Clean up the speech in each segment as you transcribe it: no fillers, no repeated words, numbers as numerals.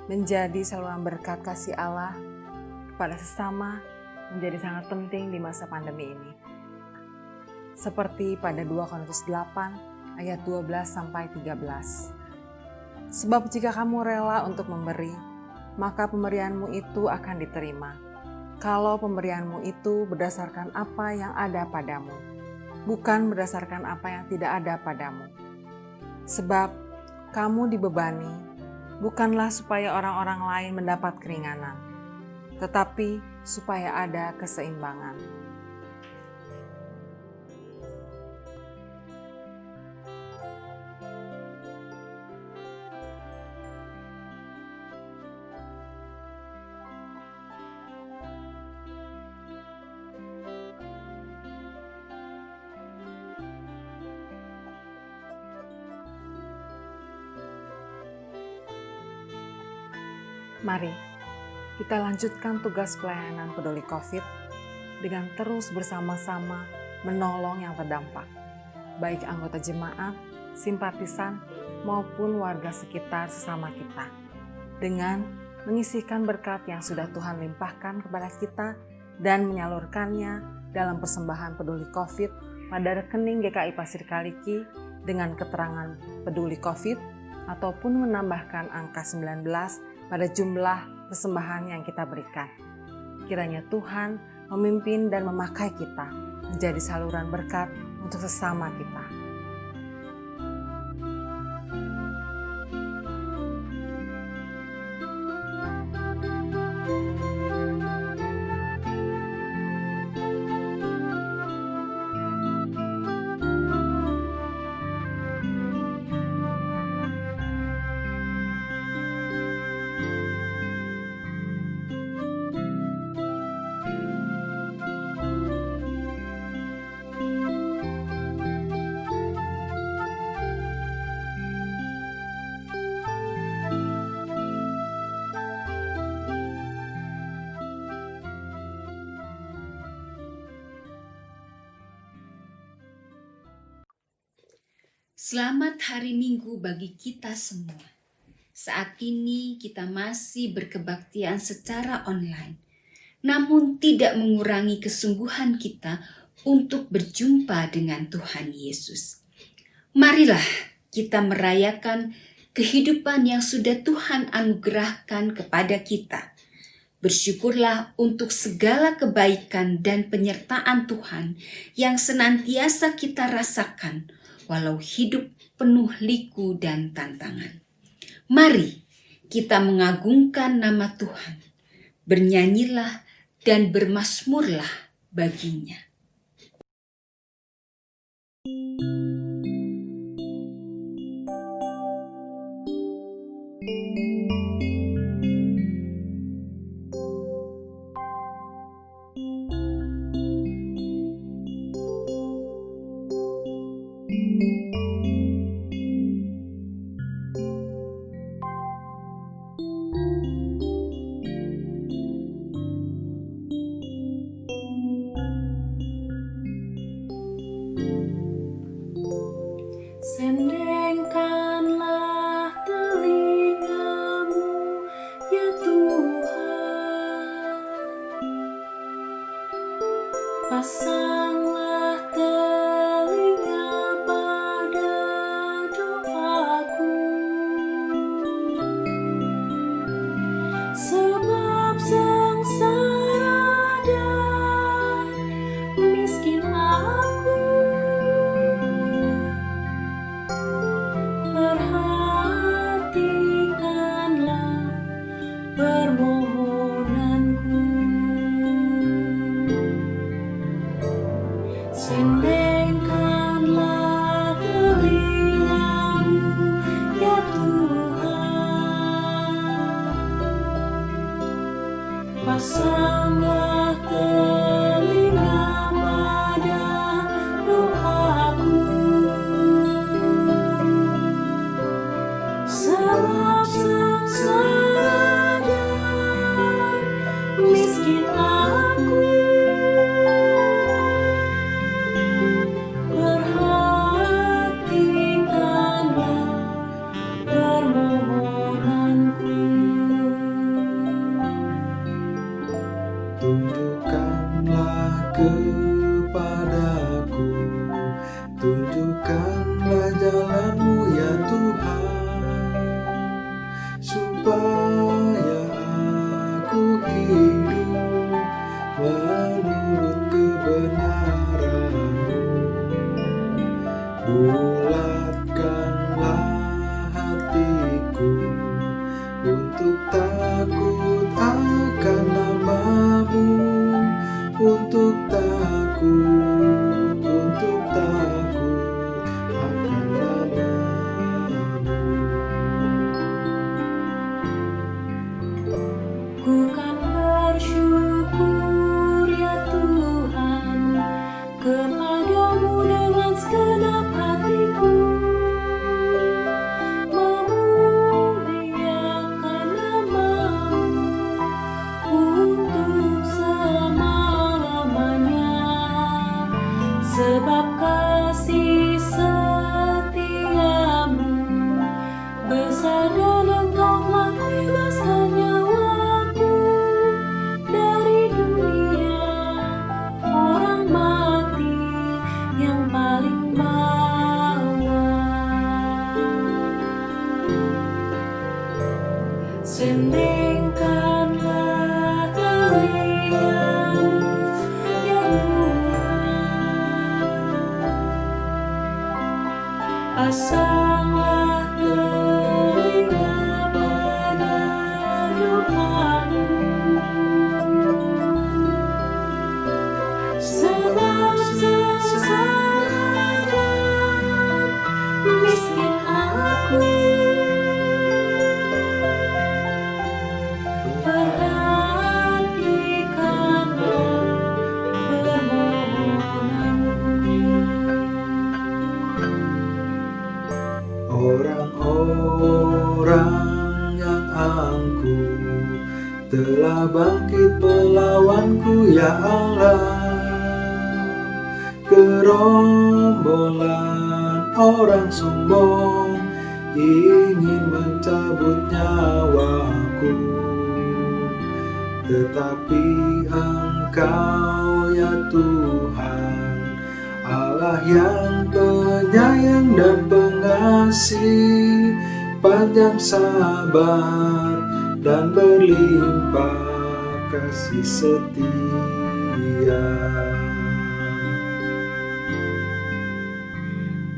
Menjadi saluran berkat kasih Allah kepada sesama menjadi sangat penting di masa pandemi ini. Seperti pada 2 Korintus 8 ayat 12-13. Sebab jika kamu rela untuk memberi, maka pemberianmu itu akan diterima. Kalau pemberianmu itu berdasarkan apa yang ada padamu, bukan berdasarkan apa yang tidak ada padamu. Sebab kamu dibebani bukanlah supaya orang-orang lain mendapat keringanan, tetapi supaya ada keseimbangan. Mari kita lanjutkan tugas pelayanan peduli COVID dengan terus bersama-sama menolong yang terdampak, baik anggota jemaat, simpatisan, maupun warga sekitar sesama kita, dengan menyisihkan berkat yang sudah Tuhan limpahkan kepada kita dan menyalurkannya dalam persembahan peduli COVID pada rekening GKI Pasir Kaliki dengan keterangan peduli COVID ataupun menambahkan angka 19 pada jumlah persembahan yang kita berikan. Kiranya Tuhan memimpin dan memakai kita menjadi saluran berkat untuk sesama kita. Selamat hari Minggu bagi kita semua. Saat ini kita masih berkebaktian secara online, namun tidak mengurangi kesungguhan kita untuk berjumpa dengan Tuhan Yesus. Marilah kita merayakan kehidupan yang sudah Tuhan anugerahkan kepada kita. Bersyukurlah untuk segala kebaikan dan penyertaan Tuhan yang senantiasa kita rasakan, walau hidup penuh liku dan tantangan. Mari kita mengagungkan nama Tuhan, bernyanyilah dan bermazmurlah baginya. Sendengkanlah telingamu, ya Tuhan. Pasanglah telinga pada doaku. Sebab sengsara dan miskin aku. Perhatikanlah permohonanku. Sendengkanlah telingamu, ya Tuhan. Pasanglah telinga pada doaku. Sebab sengsara dan miskin aku. Perhatikanlah permohonanku. Tunjukkanlah kepadaku, tunjukkanlah jalan-Mu ya Tuhan, supaya aku hidup menurut kebenaran-Mu. Bulatkanlah hatiku untuk takut akan nama-Mu, untuk takut akan nama-Mu. Ku kan bersyukur ya Tuhan kepadamu dengan segenap hatiku, memuliakan nama-Mu untuk selama-lamanya. Sebab kasih setiamu besar dan Engkau telah bebaskan nyawaku dari dunia orang mati yang paling bawah. Sendengkanlah telingamu, ya Tuhan. Pasanglah telinga pada doaku. Sebab sengsara dan miskin aku. Perhatikanlah permohonanku. Orang-orang yang angkuh telah bangkit melawanku ya Allah. Gerombolan orang sombong ingin mencabut nyawaku. Tetapi Engkau ya Tuhan, Allah yang penyayang dan pengasih, panjang sabar dan berlimpah kasih setia.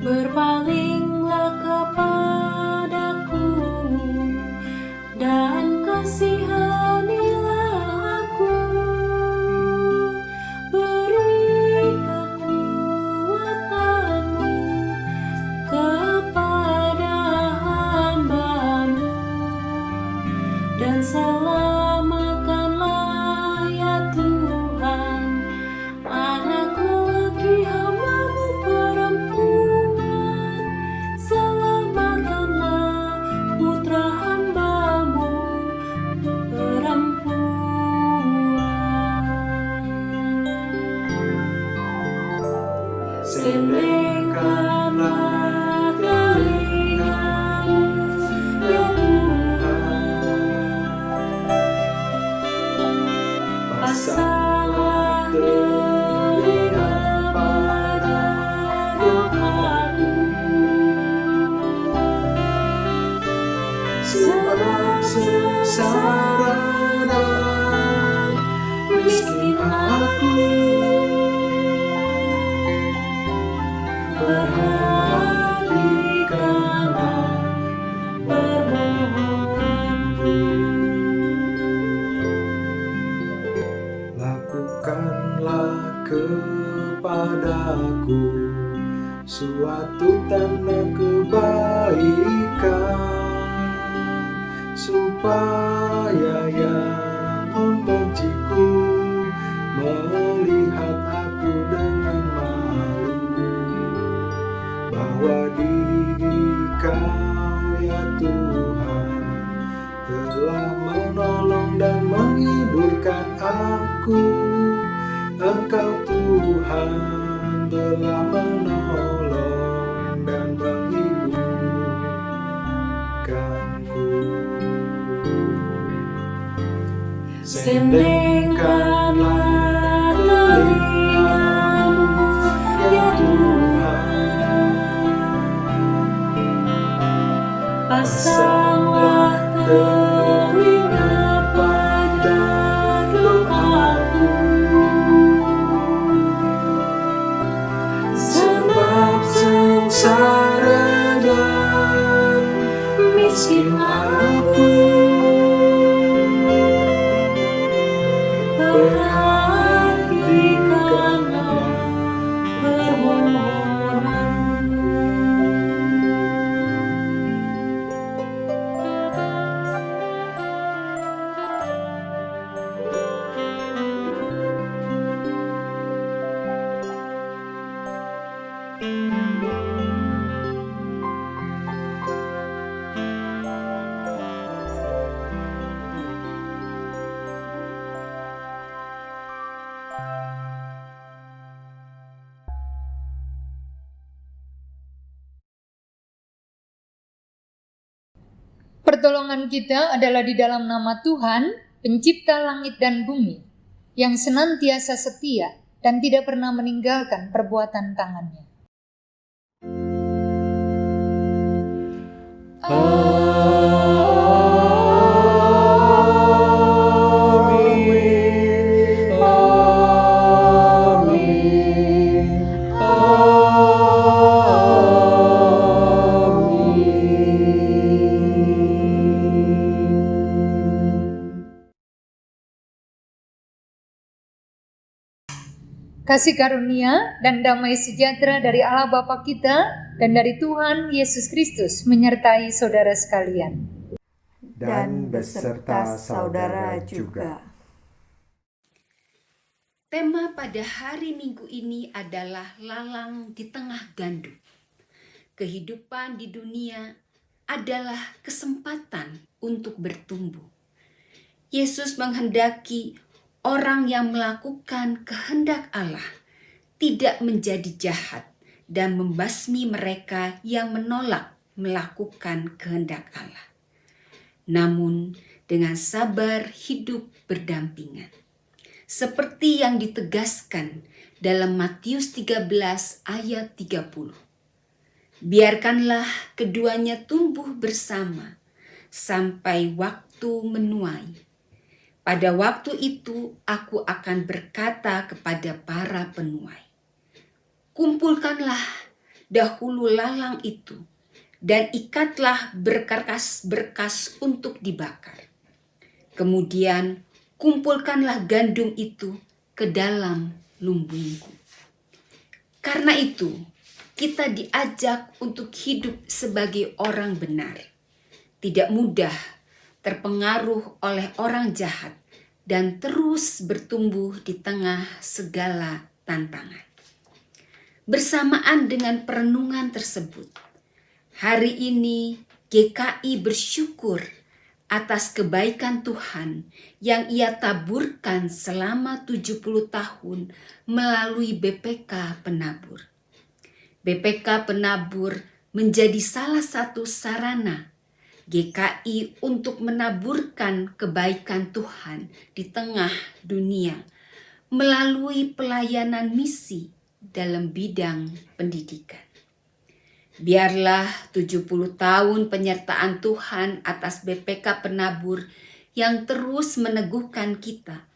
Berpalinglah kepadaku dan kasihanilah aku. Beri kekuatan-Mu kepada hamba-Mu dan selamatkanlah ya Tuhan anak lelaki hamba-Mu perempuan. Selamatkanlah putra hamba-Mu perempuan. Sendengkanlah telinga-Mu ya Tuhan, pasanglah telinga pada doaku. Sebab sengsara dan miskin aku, perhatikanlah permohonanku. Lakukanlah kepadaku suatu tanda kebaikan, supaya yang membenciku melihat aku dengan malu, bahwa Kau ya Tuhan telah menolong dan menghiburkan aku. Engkau Tuhan telah menolong dan menghiburkanku. Sendengkanlah telinga-Mu ya Tuhan, pasanglah telinga pada doaku. Sebab sengsara dan miskin aku, perhatikanlah permohonanku. Pertolongan kita adalah di dalam nama Tuhan, pencipta langit dan bumi, yang senantiasa setia dan tidak pernah meninggalkan perbuatan tangannya. Kasih karunia dan damai sejahtera dari Allah Bapa kita dan dari Tuhan Yesus Kristus menyertai saudara sekalian. Dan beserta saudara juga. Tema pada hari Minggu ini adalah lalang di tengah gandum. Kehidupan di dunia adalah kesempatan untuk bertumbuh. Yesus menghendaki orang yang melakukan kehendak Allah tidak menjadi jahat dan membasmi mereka yang menolak melakukan kehendak Allah. Namun dengan sabar hidup berdampingan. Seperti yang ditegaskan dalam Matius 13 ayat 30. Biarkanlah keduanya tumbuh bersama sampai waktu menuai. Pada waktu itu aku akan berkata kepada para penuai, kumpulkanlah dahulu lalang itu dan ikatlah berkas-berkas untuk dibakar. Kemudian kumpulkanlah gandum itu ke dalam lumbungku. Karena itu, kita diajak untuk hidup sebagai orang benar. Tidak mudah terpengaruh oleh orang jahat dan terus bertumbuh di tengah segala tantangan. Bersamaan dengan perenungan tersebut, hari ini GKI bersyukur atas kebaikan Tuhan yang Ia taburkan selama 70 tahun melalui BPK Penabur. BPK Penabur menjadi salah satu sarana GKI untuk menaburkan kebaikan Tuhan di tengah dunia melalui pelayanan misi dalam bidang pendidikan. Biarlah 70 tahun penyertaan Tuhan atas BPK Penabur yang terus meneguhkan kita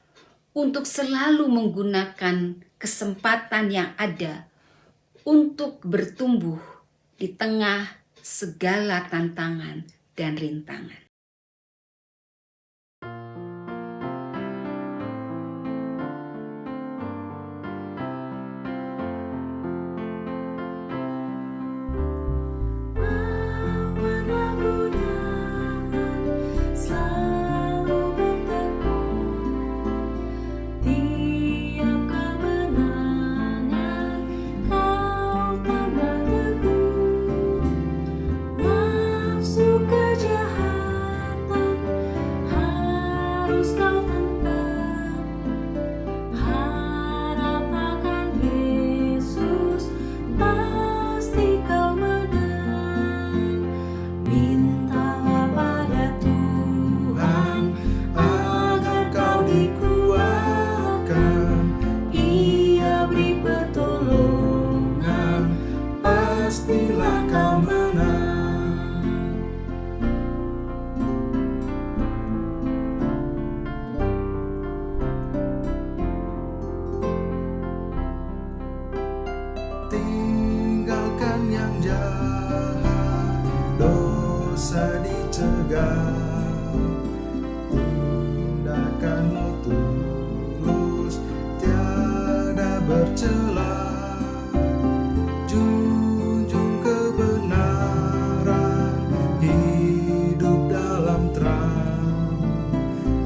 untuk selalu menggunakan kesempatan yang ada untuk bertumbuh di tengah segala tantangan dan rintangan. Tinggalkan yang jahat, dosa dicegah, tindakanmu tulus, tiada bercela. Junjung kebenaran, hidup dalam terang,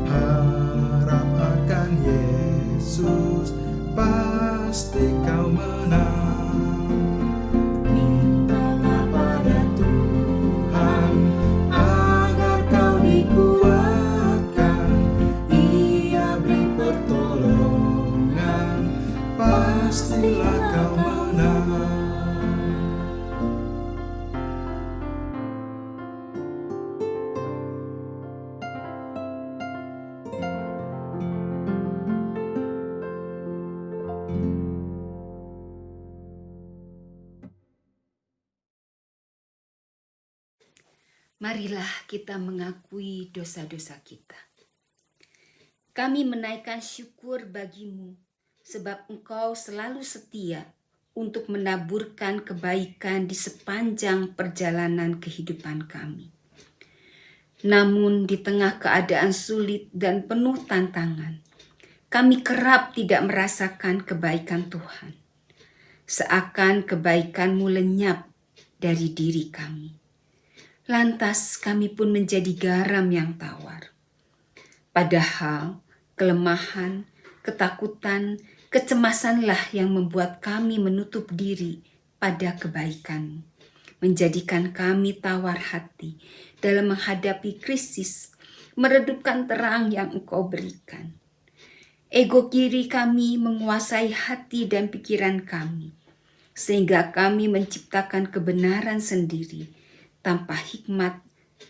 harap akan Yesus, pasti kau menang. Pastilah kau menang. Marilah kita mengakui dosa-dosa kita. Kami menaikkan syukur bagimu, sebab Engkau selalu setia untuk menaburkan kebaikan di sepanjang perjalanan kehidupan kami. Namun di tengah keadaan sulit dan penuh tantangan, kami kerap tidak merasakan kebaikan Tuhan. Seakan kebaikan-Mu lenyap dari diri kami. Lantas kami pun menjadi garam yang tawar. Padahal kelemahan, ketakutan, kecemasanlah yang membuat kami menutup diri pada kebaikan, menjadikan kami tawar hati dalam menghadapi krisis, meredupkan terang yang Engkau berikan. Ego kiri kami menguasai hati dan pikiran kami, sehingga kami menciptakan kebenaran sendiri tanpa hikmat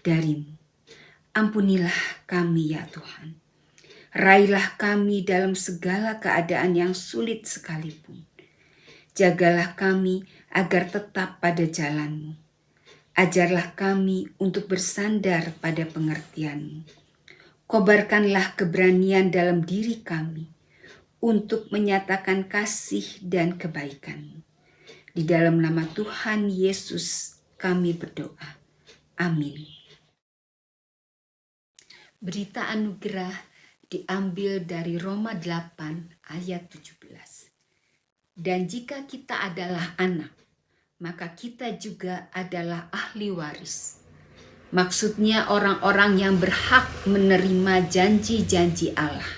dari-Mu. Ampunilah kami ya Tuhan. Raihlah kami dalam segala keadaan yang sulit sekalipun. Jagalah kami agar tetap pada jalan-Mu. Ajarlah kami untuk bersandar pada pengertian-Mu. Kobarkanlah keberanian dalam diri kami untuk menyatakan kasih dan kebaikan-Mu. Di dalam nama Tuhan Yesus kami berdoa. Amin. Berita anugerah diambil dari Roma 8 ayat 17. Dan jika kita adalah anak, maka kita juga adalah ahli waris. Maksudnya orang-orang yang berhak menerima janji-janji Allah,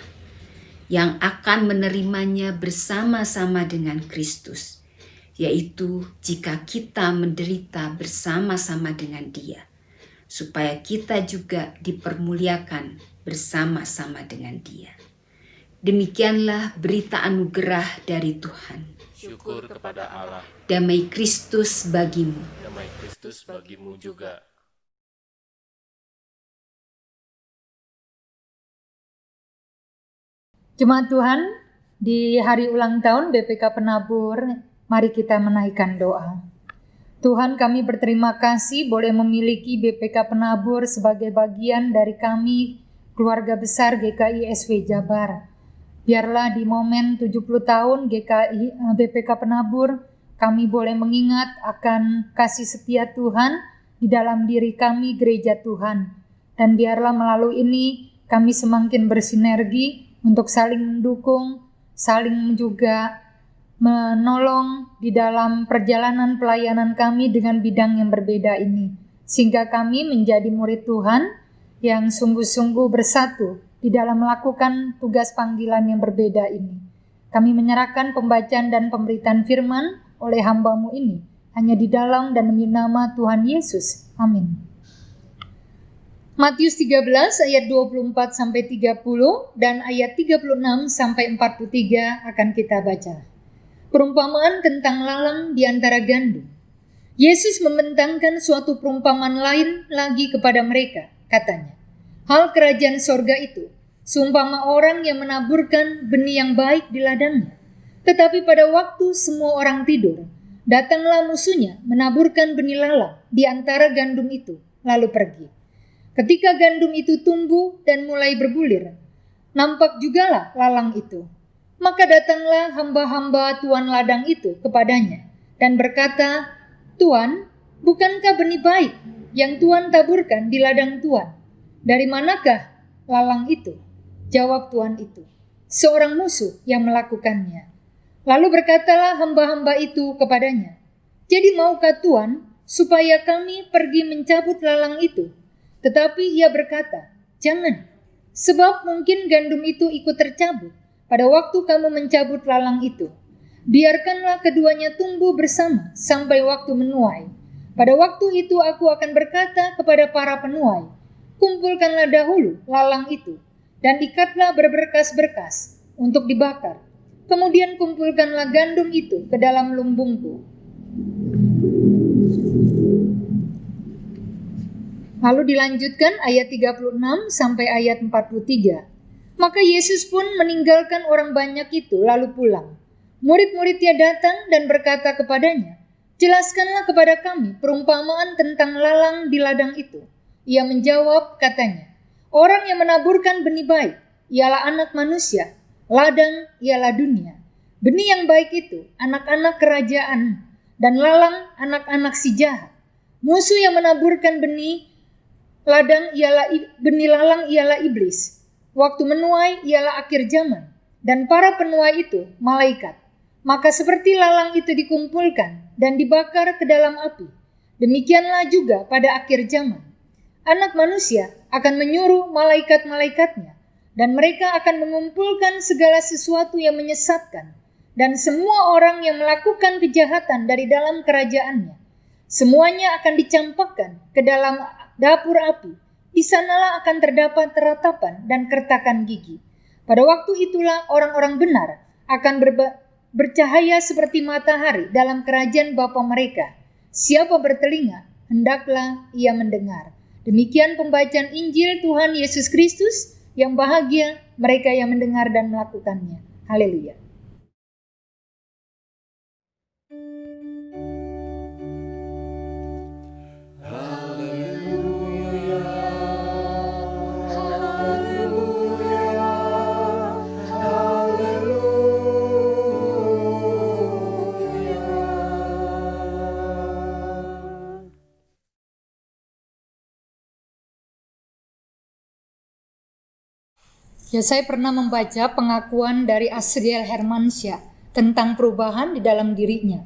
yang akan menerimanya bersama-sama dengan Kristus, yaitu jika kita menderita bersama-sama dengan Dia, supaya kita juga dipermuliakan bersama-sama dengan Dia. Demikianlah berita anugerah dari Tuhan. Syukur kepada Allah. Damai Kristus bagimu. Damai Kristus bagimu juga. Jemaat Tuhan, di hari ulang tahun BPK Penabur, mari kita menaikkan doa. Tuhan, kami berterima kasih boleh memiliki BPK Penabur sebagai bagian dari kami, keluarga besar GKI SV Jabar. Biarlah di momen 70 tahun GKI BPK Penabur, kami boleh mengingat akan kasih setia Tuhan di dalam diri kami gereja Tuhan. Dan biarlah melalui ini kami semakin bersinergi untuk saling mendukung, saling juga menolong di dalam perjalanan pelayanan kami dengan bidang yang berbeda ini. Sehingga kami menjadi murid Tuhan yang sungguh-sungguh bersatu di dalam melakukan tugas panggilan yang berbeda ini. Kami menyerahkan pembacaan dan pemberitaan firman oleh hamba-Mu ini hanya di dalam dan demi nama Tuhan Yesus. Amin. Matius 13 ayat 24-30 dan ayat 36-43 akan kita baca. Perumpamaan tentang lalang di antara gandum. Yesus membentangkan suatu perumpamaan lain lagi kepada mereka, katanya. Hal kerajaan sorga itu, seumpama orang yang menaburkan benih yang baik di ladangnya. Tetapi pada waktu semua orang tidur, datanglah musuhnya menaburkan benih lalang di antara gandum itu, lalu pergi. Ketika gandum itu tumbuh dan mulai berbulir, nampak jugalah lalang itu. Maka datanglah hamba-hamba tuan ladang itu kepadanya dan berkata, Tuan, bukankah benih baik yang Tuan taburkan di ladang Tuan? Dari manakah lalang itu? Jawab tuan itu, seorang musuh yang melakukannya. Lalu berkatalah hamba-hamba itu kepadanya, jadi maukah Tuan supaya kami pergi mencabut lalang itu? Tetapi ia berkata, jangan, sebab mungkin gandum itu ikut tercabut pada waktu kamu mencabut lalang itu. Biarkanlah keduanya tumbuh bersama sampai waktu menuai. Pada waktu itu aku akan berkata kepada para penuai, kumpulkanlah dahulu lalang itu, dan ikatlah berberkas-berkas untuk dibakar. Kemudian kumpulkanlah gandum itu ke dalam lumbungku. Lalu dilanjutkan ayat 36 sampai ayat 43. Maka Yesus pun meninggalkan orang banyak itu lalu pulang. Murid-muridnya datang dan berkata kepadanya, jelaskanlah kepada kami perumpamaan tentang lalang di ladang itu. Ia menjawab katanya, orang yang menaburkan benih baik ialah anak manusia, ladang ialah dunia. Benih yang baik itu anak-anak kerajaan, dan lalang anak-anak si jahat. Musuh yang menaburkan benih lalang ialah iblis. Waktu menuai ialah akhir zaman, dan para penuai itu malaikat. Maka seperti lalang itu dikumpulkan dan dibakar ke dalam api, demikianlah juga pada akhir zaman. Anak manusia akan menyuruh malaikat-malaikatnya, dan mereka akan mengumpulkan segala sesuatu yang menyesatkan, dan semua orang yang melakukan kejahatan dari dalam kerajaannya. Semuanya akan dicampakkan ke dalam dapur api. Di sanalah akan terdapat ratapan dan kertakan gigi. Pada waktu itulah orang-orang benar akan bercahaya seperti matahari dalam kerajaan Bapa mereka. Siapa bertelinga, hendaklah ia mendengar. Demikian pembacaan Injil Tuhan Yesus Kristus, yang bahagia mereka yang mendengar dan melakukannya. Haleluya. Ya, saya pernah membaca pengakuan dari Asriel Hermansyah tentang perubahan di dalam dirinya.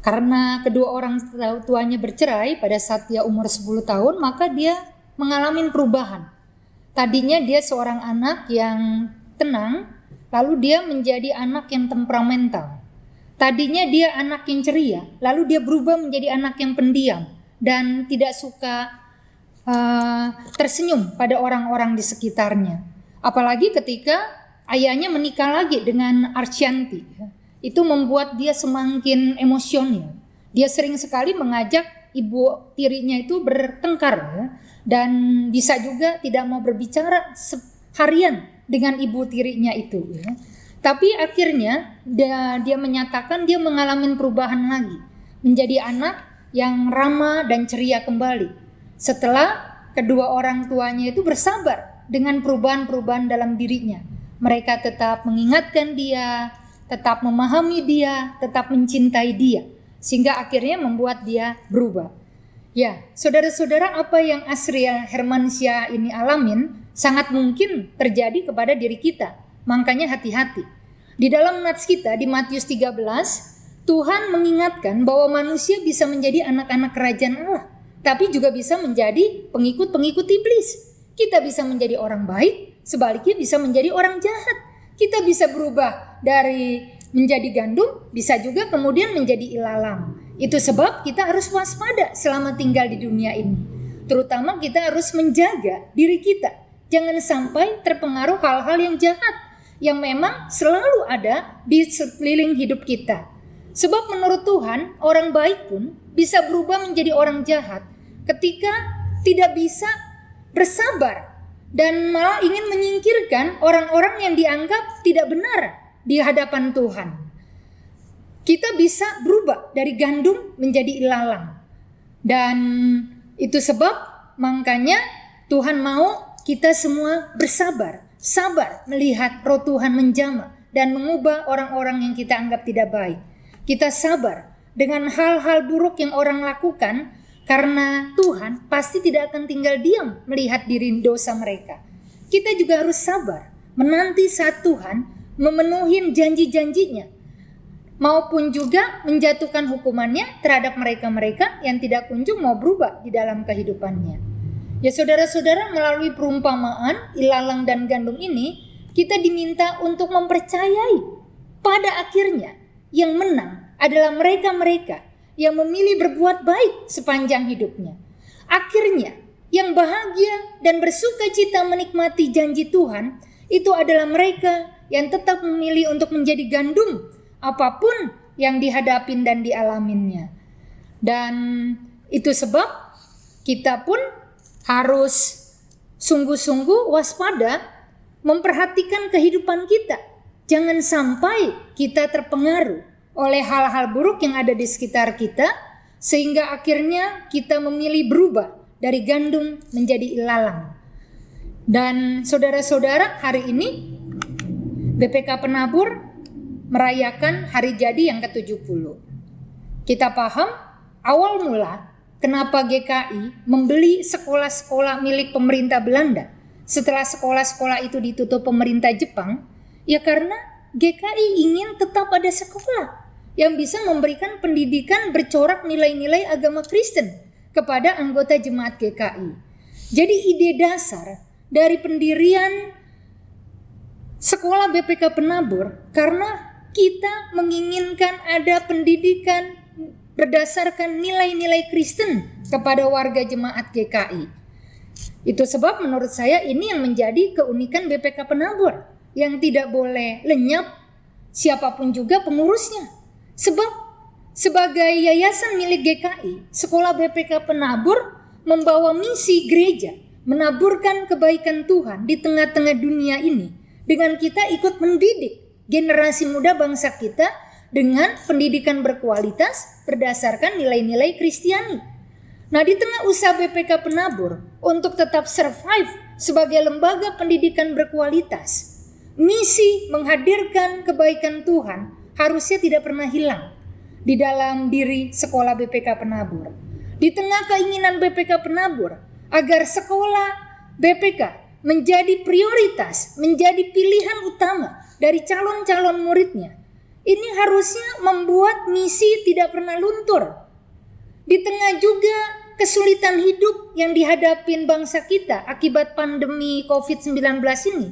Karena kedua orang tuanya bercerai pada saat dia umur 10 tahun, maka dia mengalami perubahan. Tadinya dia seorang anak yang tenang, lalu dia menjadi anak yang temperamental. Tadinya dia anak yang ceria, lalu dia berubah menjadi anak yang pendiam dan tidak suka tersenyum pada orang-orang di sekitarnya. Apalagi ketika ayahnya menikah lagi dengan Arsyanti, itu membuat dia semakin emosional. Dia sering sekali mengajak ibu tirinya itu bertengkar, dan bisa juga tidak mau berbicara seharian dengan ibu tirinya itu. Tapi akhirnya dia menyatakan dia mengalami perubahan lagi, menjadi anak yang ramah dan ceria kembali. Setelah kedua orang tuanya itu bersabar dengan perubahan-perubahan dalam dirinya. Mereka tetap mengingatkan dia, tetap memahami dia, tetap mencintai dia, sehingga akhirnya membuat dia berubah. Ya, saudara-saudara, apa yang Asriel Hermansyah ini alamin sangat mungkin terjadi kepada diri kita. Makanya hati-hati. Di dalam nats kita di Matius 13, Tuhan mengingatkan bahwa manusia bisa menjadi anak-anak kerajaan Allah, tapi juga bisa menjadi pengikut-pengikut iblis. Kita bisa menjadi orang baik, sebaliknya bisa menjadi orang jahat. Kita bisa berubah dari menjadi gandum, bisa juga kemudian menjadi ilalang. Itu sebab kita harus waspada selama tinggal di dunia ini. Terutama kita harus menjaga diri kita. Jangan sampai terpengaruh hal-hal yang jahat, yang memang selalu ada di sekeliling hidup kita. Sebab menurut Tuhan, orang baik pun bisa berubah menjadi orang jahat ketika tidak bisa bersabar dan malah ingin menyingkirkan orang-orang yang dianggap tidak benar di hadapan Tuhan. Kita bisa berubah dari gandum menjadi ilalang. Dan itu sebab makanya Tuhan mau kita semua bersabar, sabar melihat Roh Tuhan menjamah dan mengubah orang-orang yang kita anggap tidak baik. Kita sabar dengan hal-hal buruk yang orang lakukan, karena Tuhan pasti tidak akan tinggal diam melihat diri dosa mereka. Kita juga harus sabar menanti saat Tuhan memenuhi janji-janjinya, maupun juga menjatuhkan hukumannya terhadap mereka-mereka yang tidak kunjung mau berubah di dalam kehidupannya. Ya saudara-saudara, melalui perumpamaan ilalang dan gandum ini, kita diminta untuk mempercayai pada akhirnya yang menang adalah mereka-mereka yang memilih berbuat baik sepanjang hidupnya. Akhirnya, yang bahagia dan bersuka cita menikmati janji Tuhan, itu adalah mereka yang tetap memilih untuk menjadi gandum, apapun yang dihadapin dan dialaminnya. Dan itu sebab kita pun harus sungguh-sungguh waspada memperhatikan kehidupan kita. Jangan sampai kita terpengaruh oleh hal-hal buruk yang ada di sekitar kita, sehingga akhirnya kita memilih berubah dari gandum menjadi ilalang. Dan saudara-saudara, hari ini BPK Penabur merayakan hari jadi yang ke-70. Kita paham awal mula kenapa GKI membeli sekolah-sekolah milik pemerintah Belanda setelah sekolah-sekolah itu ditutup pemerintah Jepang, ya karena GKI ingin tetap ada sekolah yang bisa memberikan pendidikan bercorak nilai-nilai agama Kristen kepada anggota jemaat GKI. Jadi ide dasar dari pendirian sekolah BPK Penabur karena kita menginginkan ada pendidikan berdasarkan nilai-nilai Kristen kepada warga jemaat GKI. Itu sebab menurut saya ini yang menjadi keunikan BPK Penabur, yang tidak boleh lenyap siapapun juga pengurusnya. Sebab sebagai yayasan milik GKI, Sekolah BPK Penabur membawa misi gereja menaburkan kebaikan Tuhan di tengah-tengah dunia ini dengan kita ikut mendidik generasi muda bangsa kita dengan pendidikan berkualitas berdasarkan nilai-nilai Kristiani. Nah, di tengah usaha BPK Penabur untuk tetap survive sebagai lembaga pendidikan berkualitas, misi menghadirkan kebaikan Tuhan harusnya tidak pernah hilang di dalam diri sekolah BPK Penabur. Di tengah keinginan BPK Penabur agar sekolah BPK menjadi prioritas, menjadi pilihan utama dari calon-calon muridnya, ini harusnya membuat misi tidak pernah luntur. Di tengah juga kesulitan hidup yang dihadapin bangsa kita akibat pandemi COVID-19 ini,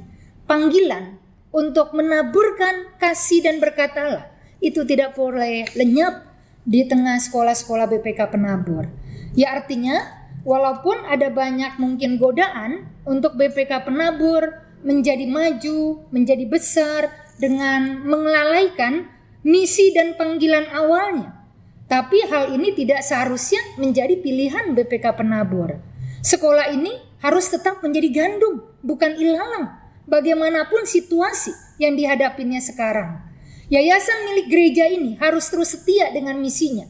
panggilan untuk menaburkan kasih dan berkat Allah itu tidak boleh lenyap di tengah sekolah-sekolah BPK Penabur. Ya, artinya walaupun ada banyak mungkin godaan untuk BPK Penabur menjadi maju, menjadi besar dengan mengelalaikan misi dan panggilan awalnya, tapi hal ini tidak seharusnya menjadi pilihan BPK Penabur. Sekolah ini harus tetap menjadi gandum, bukan ilalang, bagaimanapun situasi yang dihadapinya sekarang. Yayasan milik gereja ini harus terus setia dengan misinya,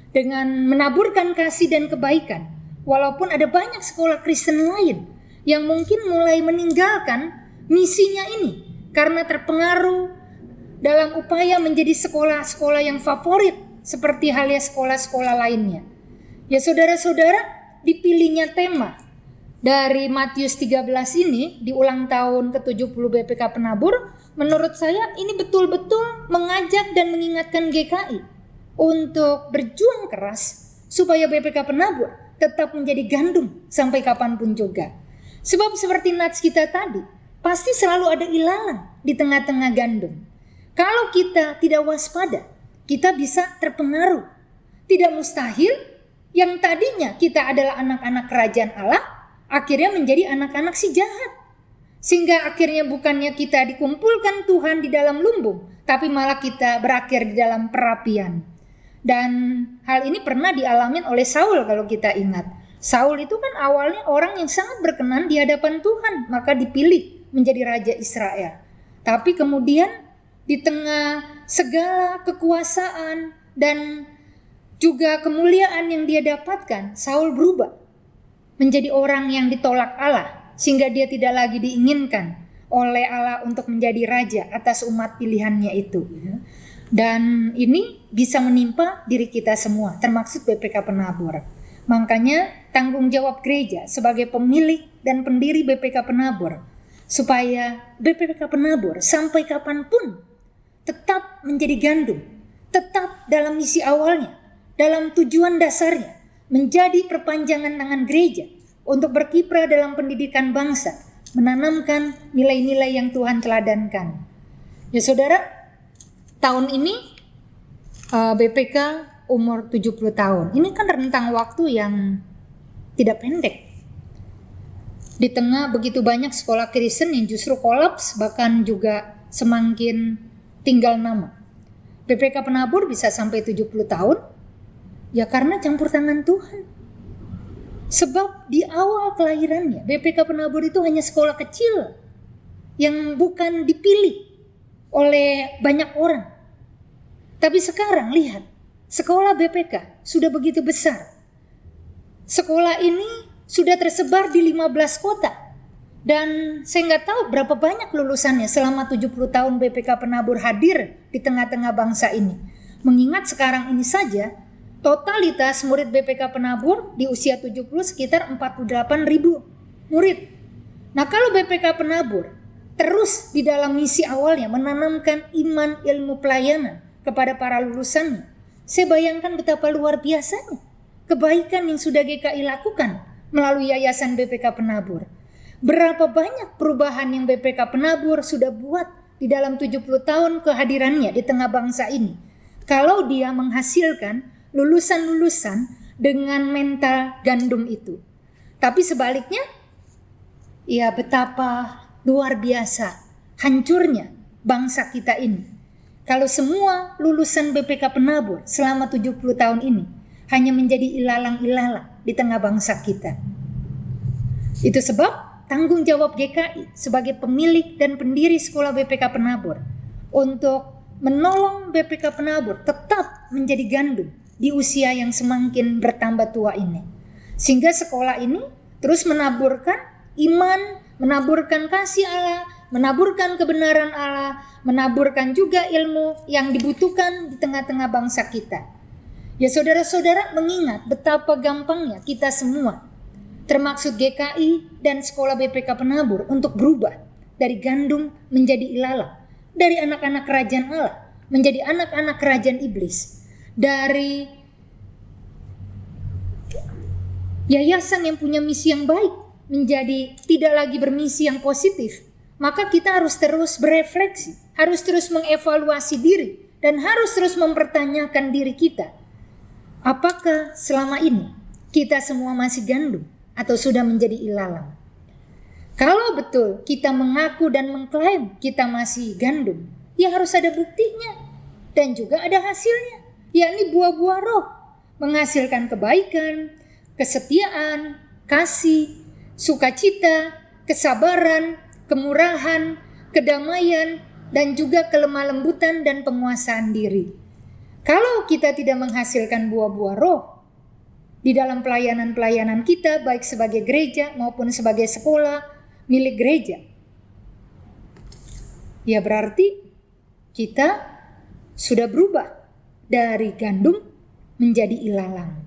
dengan menaburkan kasih dan kebaikan, walaupun ada banyak sekolah Kristen lain yang mungkin mulai meninggalkan misinya ini karena terpengaruh dalam upaya menjadi sekolah-sekolah yang favorit seperti halnya sekolah-sekolah lainnya. Ya saudara-saudara, dipilihnya tema dari Matius 13 ini di ulang tahun ke-70 BPK Penabur, menurut saya ini betul-betul mengajak dan mengingatkan GKI untuk berjuang keras supaya BPK Penabur tetap menjadi gandum sampai kapanpun juga. Sebab seperti nats kita tadi, pasti selalu ada ilalang di tengah-tengah gandum. Kalau kita tidak waspada, kita bisa terpengaruh. Tidak mustahil yang tadinya kita adalah anak-anak kerajaan Allah, akhirnya menjadi anak-anak si jahat. Sehingga akhirnya bukannya kita dikumpulkan Tuhan di dalam lumbung, tapi malah kita berakhir di dalam perapian. Dan hal ini pernah dialamin oleh Saul kalau kita ingat. Saul itu kan awalnya orang yang sangat berkenan di hadapan Tuhan, maka dipilih menjadi raja Israel. Tapi kemudian di tengah segala kekuasaan dan juga kemuliaan yang dia dapatkan, Saul berubah menjadi orang yang ditolak Allah, sehingga dia tidak lagi diinginkan oleh Allah untuk menjadi raja atas umat pilihannya itu. Dan ini bisa menimpa diri kita semua, termasuk BPK Penabur. Makanya tanggung jawab gereja sebagai pemilik dan pendiri BPK Penabur, supaya BPK Penabur sampai kapanpun tetap menjadi gandum, tetap dalam misi awalnya, dalam tujuan dasarnya, menjadi perpanjangan tangan gereja untuk berkiprah dalam pendidikan bangsa, menanamkan nilai-nilai yang Tuhan teladankan. Ya saudara, tahun ini BPK umur 70 tahun. Ini kan rentang waktu yang tidak pendek. Di tengah begitu banyak sekolah Kristen yang justru kolaps, bahkan juga semakin tinggal nama. BPK Penabur bisa sampai 70 tahun, ya karena campur tangan Tuhan. Sebab di awal kelahirannya, BPK Penabur itu hanya sekolah kecil yang bukan dipilih oleh banyak orang. Tapi sekarang lihat, sekolah BPK sudah begitu besar. Sekolah ini sudah tersebar di 15 kota. Dan saya nggak tahu berapa banyak lulusannya selama 70 tahun BPK Penabur hadir di tengah-tengah bangsa ini. Mengingat sekarang ini saja, totalitas murid BPK Penabur di usia 70 sekitar 48.000 murid. Nah, kalau BPK Penabur terus di dalam misi awalnya menanamkan iman ilmu pelayanan kepada para lulusannya, saya bayangkan betapa luar biasanya kebaikan yang sudah GKI lakukan melalui Yayasan BPK Penabur. Berapa banyak perubahan yang BPK Penabur sudah buat di dalam 70 tahun kehadirannya di tengah bangsa ini. Kalau dia menghasilkan lulusan-lulusan dengan mental gandum itu. Tapi sebaliknya, ya betapa luar biasa hancurnya bangsa kita ini. kalau semua lulusan BPK Penabur selama 70 tahun ini hanya menjadi ilalang-ilalang di tengah bangsa kita. Itu sebab tanggung jawab GKI sebagai pemilik dan pendiri sekolah BPK Penabur untuk menolong BPK Penabur tetap menjadi gandum di usia yang semakin bertambah tua ini. Sehingga sekolah ini terus menaburkan iman, menaburkan kasih Allah, menaburkan kebenaran Allah, menaburkan juga ilmu yang dibutuhkan di tengah-tengah bangsa kita. Ya saudara-saudara, mengingat betapa gampangnya kita semua, termaksud GKI dan sekolah BPK Penabur, untuk berubah dari gandum menjadi ilalang, dari anak-anak kerajaan Allah menjadi anak-anak kerajaan iblis, dari yayasan yang punya misi yang baik menjadi tidak lagi bermisi yang positif. Maka kita harus terus berefleksi, harus terus mengevaluasi diri, dan harus terus mempertanyakan diri kita. Apakah selama ini kita semua masih gandum atau sudah menjadi ilalang? Kalau betul kita mengaku dan mengklaim kita masih gandum, ya harus ada buktinya dan juga ada hasilnya, yakni buah-buah roh, menghasilkan kebaikan, kesetiaan, kasih, sukacita, kesabaran, kemurahan, kedamaian, dan juga kelemah lembutan dan penguasaan diri. Kalau kita tidak menghasilkan buah-buah roh di dalam pelayanan-pelayanan kita, baik sebagai gereja maupun sebagai sekolah milik gereja, ya berarti kita sudah berubah dari gandum menjadi ilalang.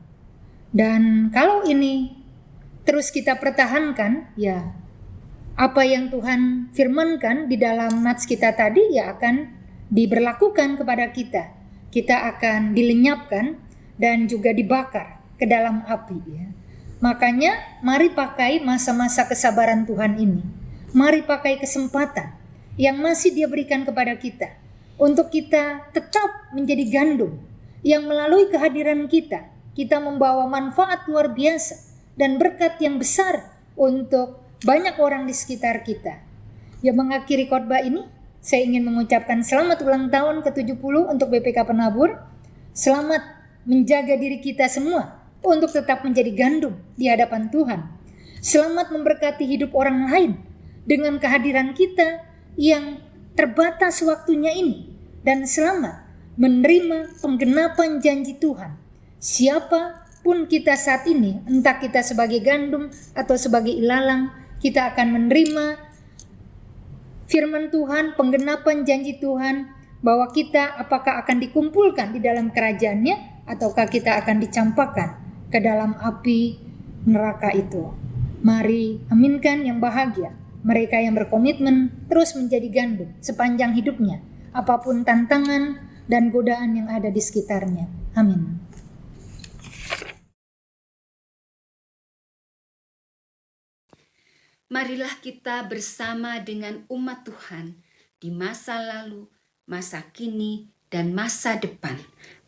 Dan kalau ini terus kita pertahankan, ya apa yang Tuhan firmankan di dalam nats kita tadi ya akan diberlakukan kepada kita. Kita akan dilenyapkan dan juga dibakar ke dalam api, ya. Makanya mari pakai masa-masa kesabaran Tuhan ini. Mari pakai kesempatan yang masih Dia berikan kepada kita untuk kita tetap menjadi gandum yang melalui kehadiran kita membawa manfaat luar biasa dan berkat yang besar untuk banyak orang di sekitar kita. Ya, mengakhiri khotbah ini, saya ingin mengucapkan selamat ulang tahun ke-70 untuk BPK Penabur. Selamat menjaga diri kita semua untuk tetap menjadi gandum di hadapan Tuhan. Selamat memberkati hidup orang lain dengan kehadiran kita yang terbatas waktunya ini. Dan selamat menerima penggenapan janji Tuhan. Siapapun kita saat ini, entah kita sebagai gandum atau sebagai ilalang, kita akan menerima firman Tuhan, penggenapan janji Tuhan, bahwa kita apakah akan dikumpulkan di dalam kerajaannya, ataukah kita akan dicampakkan ke dalam api neraka itu. Mari aminkan yang bahagia, mereka yang berkomitmen terus menjadi gandum sepanjang hidupnya, apapun tantangan dan godaan yang ada di sekitarnya. Amin. Marilah kita bersama dengan umat Tuhan di masa lalu, masa kini, dan masa depan,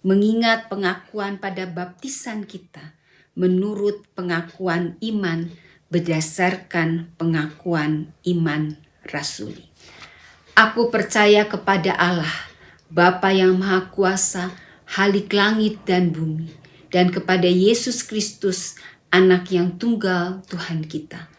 mengingat pengakuan pada baptisan kita menurut pengakuan iman berdasarkan pengakuan iman rasuli. Aku percaya kepada Allah, Bapa yang Maha Kuasa, Halik langit dan bumi, dan kepada Yesus Kristus, Anak yang tunggal Tuhan kita,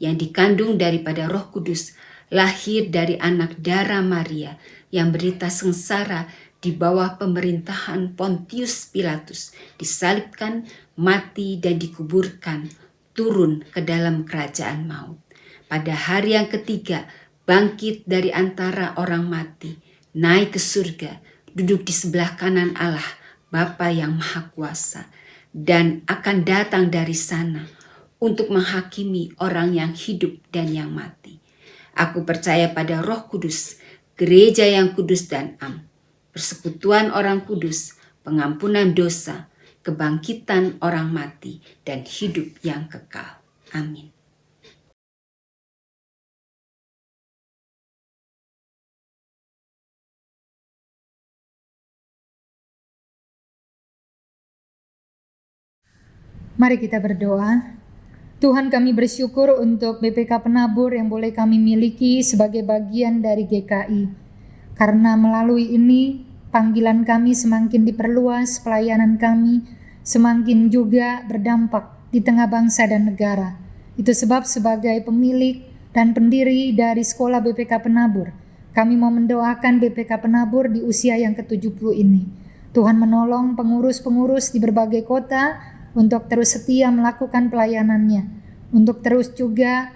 yang dikandung daripada Roh Kudus, lahir dari anak darah Maria, yang berita sengsara di bawah pemerintahan Pontius Pilatus, disalibkan, mati dan dikuburkan, turun ke dalam kerajaan maut. Pada hari yang ketiga, bangkit dari antara orang mati, naik ke surga, duduk di sebelah kanan Allah, Bapa yang Maha Kuasa, dan akan datang dari sana untuk menghakimi orang yang hidup dan yang mati. Aku percaya pada Roh Kudus, gereja yang kudus dan am, persekutuan orang kudus, pengampunan dosa, kebangkitan orang mati, dan hidup yang kekal. Amin. Mari kita berdoa. Tuhan, kami bersyukur untuk BPK Penabur yang boleh kami miliki sebagai bagian dari GKI. Karena melalui ini panggilan kami semakin diperluas, pelayanan kami semakin juga berdampak di tengah bangsa dan negara. Itu sebab sebagai pemilik dan pendiri dari Sekolah BPK Penabur, kami mau mendoakan BPK Penabur di usia yang ke-70 ini. Tuhan menolong pengurus-pengurus di berbagai kota untuk terus setia melakukan pelayanannya, untuk terus juga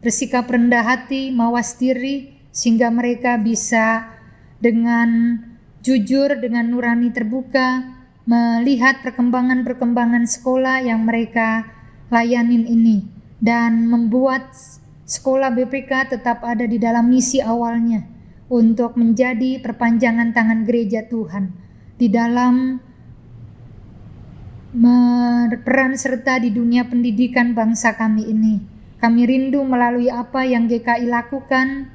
bersikap rendah hati, mawas diri, sehingga mereka bisa dengan jujur, dengan nurani terbuka, melihat perkembangan-perkembangan sekolah yang mereka layanin ini, dan membuat sekolah BPK tetap ada di dalam misi awalnya untuk menjadi perpanjangan tangan gereja Tuhan di dalam berperan serta di dunia pendidikan bangsa kami ini. Kami rindu melalui apa yang GKI lakukan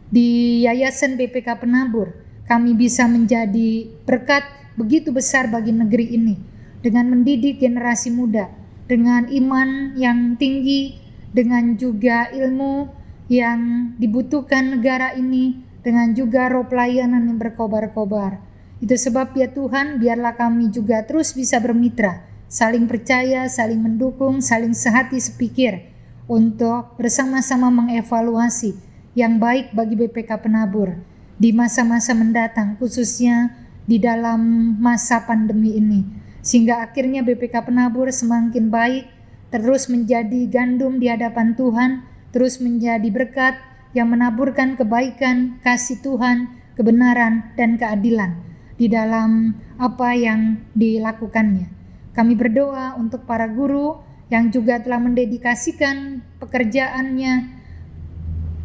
di Yayasan BPK Penabur, kami bisa menjadi berkat begitu besar bagi negeri ini dengan mendidik generasi muda dengan iman yang tinggi, dengan juga ilmu yang dibutuhkan negara ini, dengan juga roh pelayanan yang berkobar-kobar. Itu sebab ya Tuhan, biarlah kami juga terus bisa bermitra, saling percaya, saling mendukung, saling sehati sepikir untuk bersama-sama mengevaluasi yang baik bagi BPK Penabur di masa-masa mendatang, khususnya di dalam masa pandemi ini, sehingga akhirnya BPK Penabur semakin baik, terus menjadi gandum di hadapan Tuhan, terus menjadi berkat yang menaburkan kebaikan, kasih Tuhan, kebenaran, dan keadilan di dalam apa yang dilakukannya. Kami berdoa untuk para guru yang juga telah mendedikasikan pekerjaannya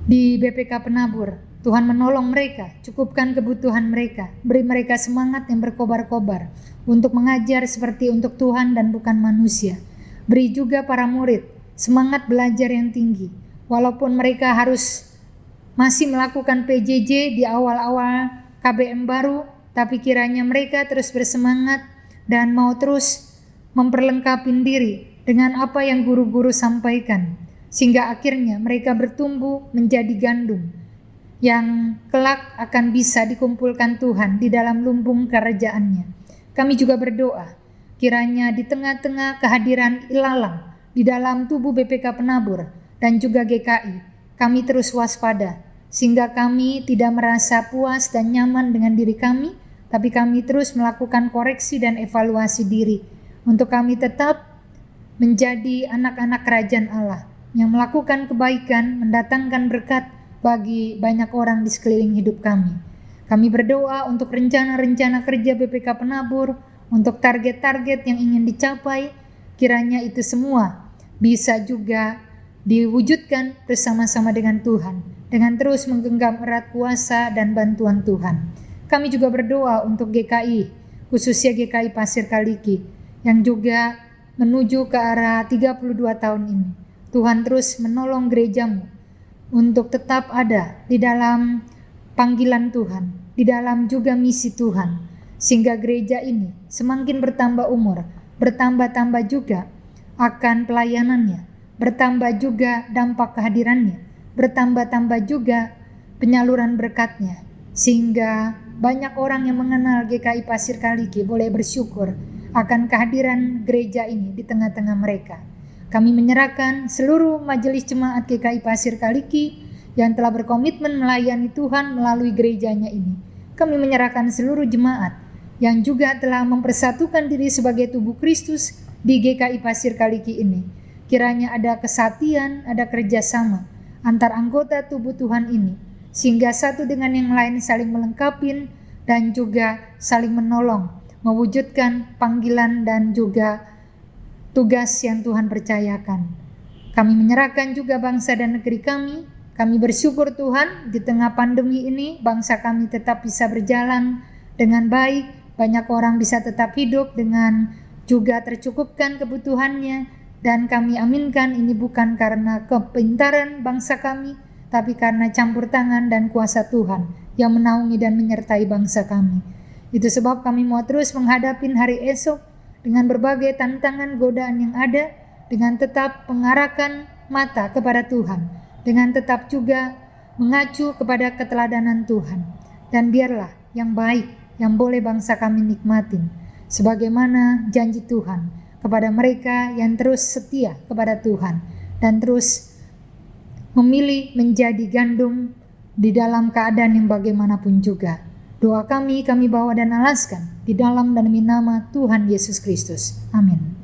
di BPK Penabur. Tuhan menolong mereka, cukupkan kebutuhan mereka, beri mereka semangat yang berkobar-kobar untuk mengajar seperti untuk Tuhan dan bukan manusia. Beri juga para murid semangat belajar yang tinggi, walaupun mereka harus masih melakukan PJJ di awal-awal KBM baru, tapi kiranya mereka terus bersemangat dan mau terus memperlengkapi diri dengan apa yang guru-guru sampaikan, sehingga akhirnya mereka bertumbuh menjadi gandum yang kelak akan bisa dikumpulkan Tuhan di dalam lumbung kerajaannya. Kami juga berdoa, kiranya di tengah-tengah kehadiran ilalang di dalam tubuh BPK Penabur dan juga GKI, kami terus waspada, sehingga kami tidak merasa puas dan nyaman dengan diri kami, tapi kami terus melakukan koreksi dan evaluasi diri, untuk kami tetap menjadi anak-anak kerajaan Allah, yang melakukan kebaikan, mendatangkan berkat bagi banyak orang di sekeliling hidup kami. Kami berdoa untuk rencana-rencana kerja BPK Penabur, untuk target-target yang ingin dicapai, kiranya itu semua bisa juga diwujudkan bersama-sama dengan Tuhan, dengan terus menggenggam erat kuasa dan bantuan Tuhan. Kami juga berdoa untuk GKI, khususnya GKI Pasir Kaliki, yang juga menuju ke arah 32 tahun ini. Tuhan terus menolong gerejamu untuk tetap ada di dalam panggilan Tuhan, di dalam juga misi Tuhan, sehingga gereja ini semakin bertambah umur, bertambah-tambah juga akan pelayanannya, bertambah juga dampak kehadirannya, bertambah-tambah juga penyaluran berkatnya, sehingga banyak orang yang mengenal GKI Pasir Kaliki boleh bersyukur akan kehadiran gereja ini di tengah-tengah mereka. Kami menyerahkan seluruh majelis jemaat GKI Pasir Kaliki yang telah berkomitmen melayani Tuhan melalui gerejanya ini. Kami menyerahkan seluruh jemaat yang juga telah mempersatukan diri sebagai tubuh Kristus di GKI Pasir Kaliki ini. Kiranya ada kesatian, ada kerjasama antar anggota tubuh Tuhan ini, sehingga satu dengan yang lain saling melengkapi dan juga saling menolong, mewujudkan panggilan dan juga tugas yang Tuhan percayakan. Kami menyerahkan juga bangsa dan negeri kami. Kami bersyukur Tuhan, di tengah pandemi ini bangsa kami tetap bisa berjalan dengan baik. Banyak orang bisa tetap hidup dengan juga tercukupkan kebutuhannya. Dan kami aminkan ini bukan karena kepintaran bangsa kami, tapi karena campur tangan dan kuasa Tuhan yang menaungi dan menyertai bangsa kami. Itu sebab kami mau terus menghadapi hari esok dengan berbagai tantangan godaan yang ada, dengan tetap mengarahkan mata kepada Tuhan, dengan tetap juga mengacu kepada keteladanan Tuhan. dan biarlah yang baik yang boleh bangsa kami nikmatin, sebagaimana janji Tuhan kepada mereka yang terus setia kepada Tuhan dan terus memilih menjadi gandum di dalam keadaan yang bagaimanapun juga. Doa kami bawa dan alaskan di dalam dan demi nama Tuhan Yesus Kristus. Amin.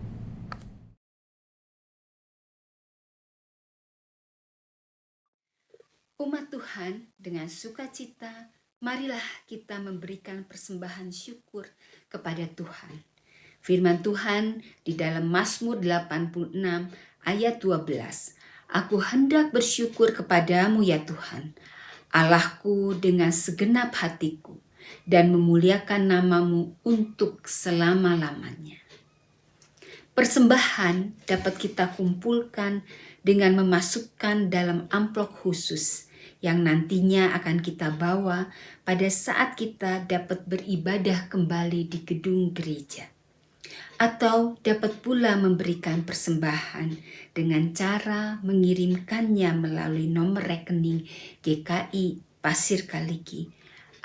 Umat Tuhan, dengan sukacita, marilah kita memberikan persembahan syukur kepada Tuhan. Firman Tuhan di dalam Mazmur 86 ayat 12. Aku hendak bersyukur kepadamu ya Tuhan, Allahku dengan segenap hatiku, dan memuliakan namamu untuk selama-lamanya. Persembahan dapat kita kumpulkan dengan memasukkan dalam amplop khusus yang nantinya akan kita bawa pada saat kita dapat beribadah kembali di gedung gereja. Atau dapat pula memberikan persembahan dengan cara mengirimkannya melalui nomor rekening GKI Pasir Kaliki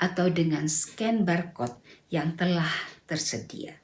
atau dengan scan barcode yang telah tersedia.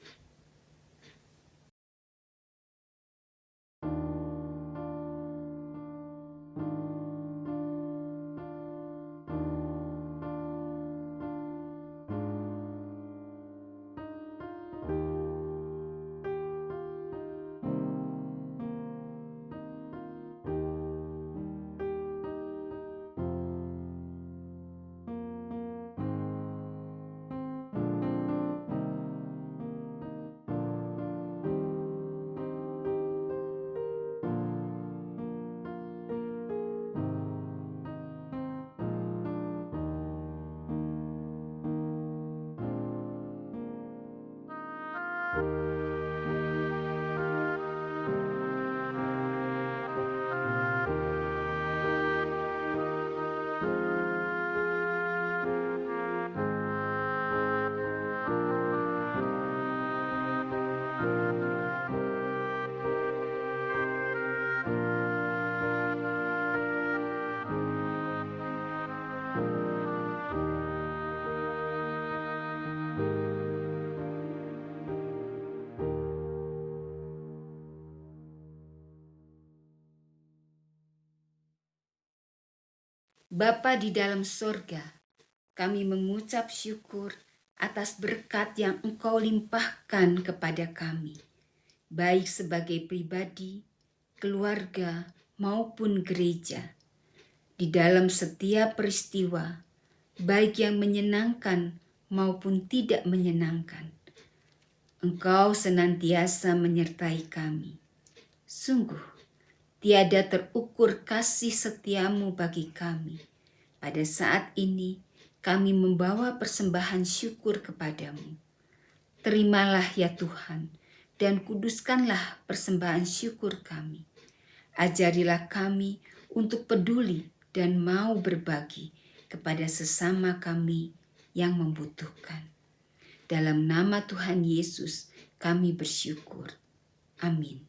Bapa di dalam sorga, kami mengucap syukur atas berkat yang Engkau limpahkan kepada kami, baik sebagai pribadi, keluarga, maupun gereja. Di dalam setiap peristiwa, baik yang menyenangkan maupun tidak menyenangkan, Engkau senantiasa menyertai kami. Sungguh, tiada terukur kasih setiamu bagi kami. Pada saat ini, kami membawa persembahan syukur kepadamu. Terimalah ya Tuhan, dan kuduskanlah persembahan syukur kami. Ajarilah kami untuk peduli dan mau berbagi kepada sesama kami yang membutuhkan. Dalam nama Tuhan Yesus, kami bersyukur. Amin.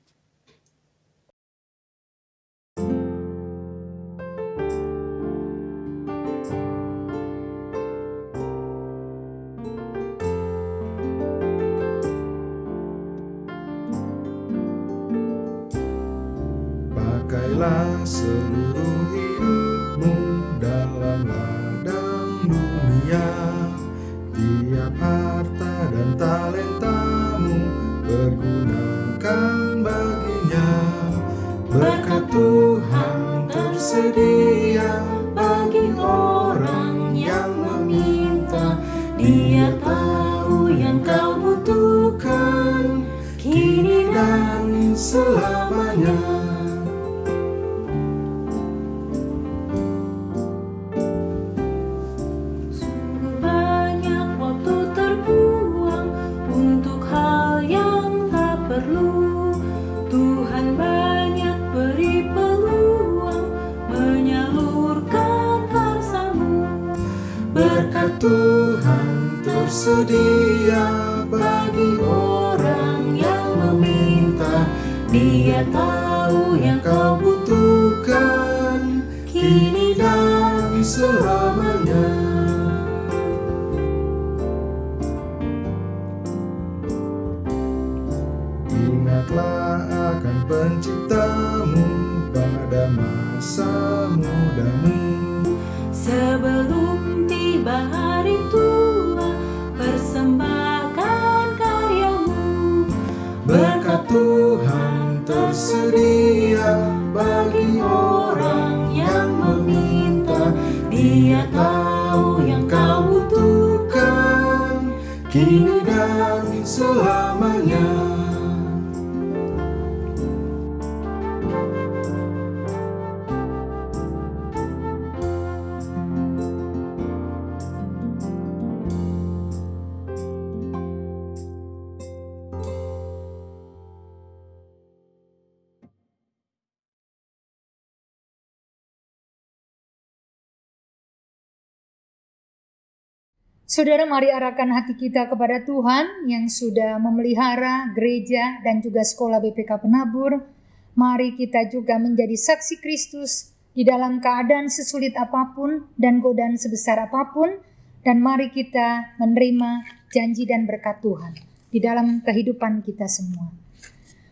Pakailah seluruh hidupmu dalam ladang dunia. Tiap harta dan talentamu pergunakan baginya. Berkat Tuhan tersedia bagi orang yang meminta. Dia tahu yang kau butuhkan kini dan selamanya. Tuhan tersedia bagi orang yang meminta. Dia tahu yang kau butuhkan kini dan selamanya. tahu yang kau butuhkan, kini dan selamanya. Saudara, mari arahkan hati kita kepada Tuhan yang sudah memelihara gereja dan juga sekolah BPK Penabur. Mari kita juga menjadi saksi Kristus di dalam keadaan sesulit apapun dan godaan sebesar apapun. Dan mari kita menerima janji dan berkat Tuhan di dalam kehidupan kita semua.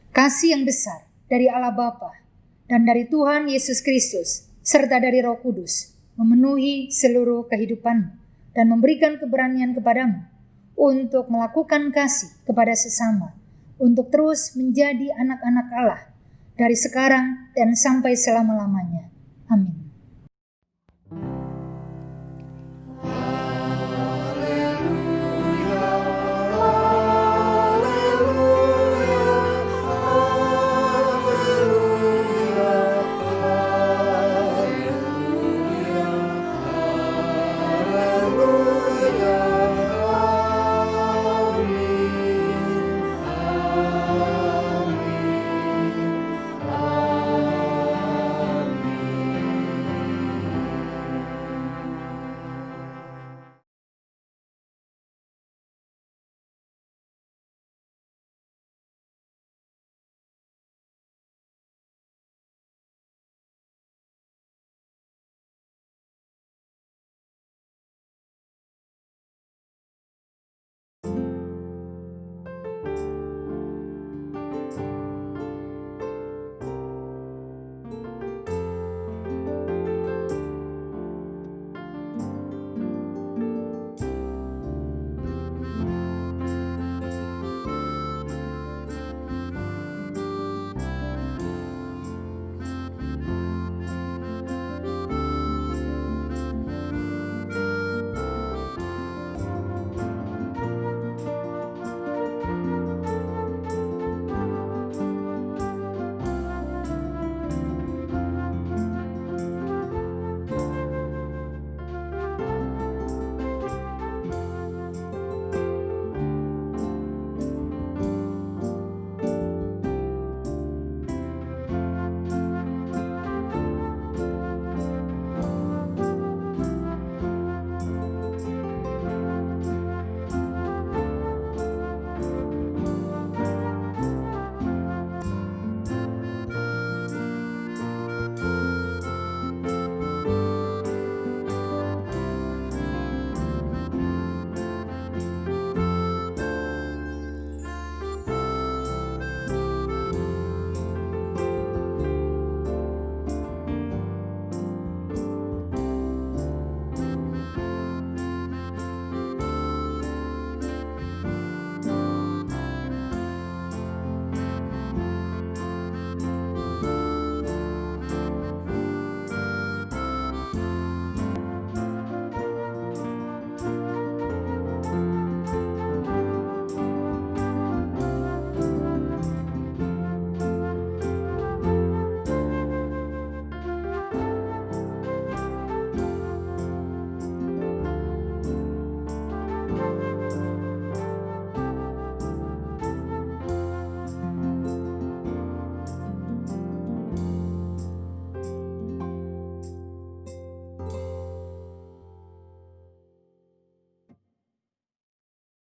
Kasih yang besar dari Allah Bapa dan dari Tuhan Yesus Kristus serta dari Roh Kudus memenuhi seluruh kehidupanmu dan memberikan keberanian kepadamu untuk melakukan kasih kepada sesama, untuk terus menjadi anak-anak Allah dari sekarang dan sampai selama-lamanya. Amin.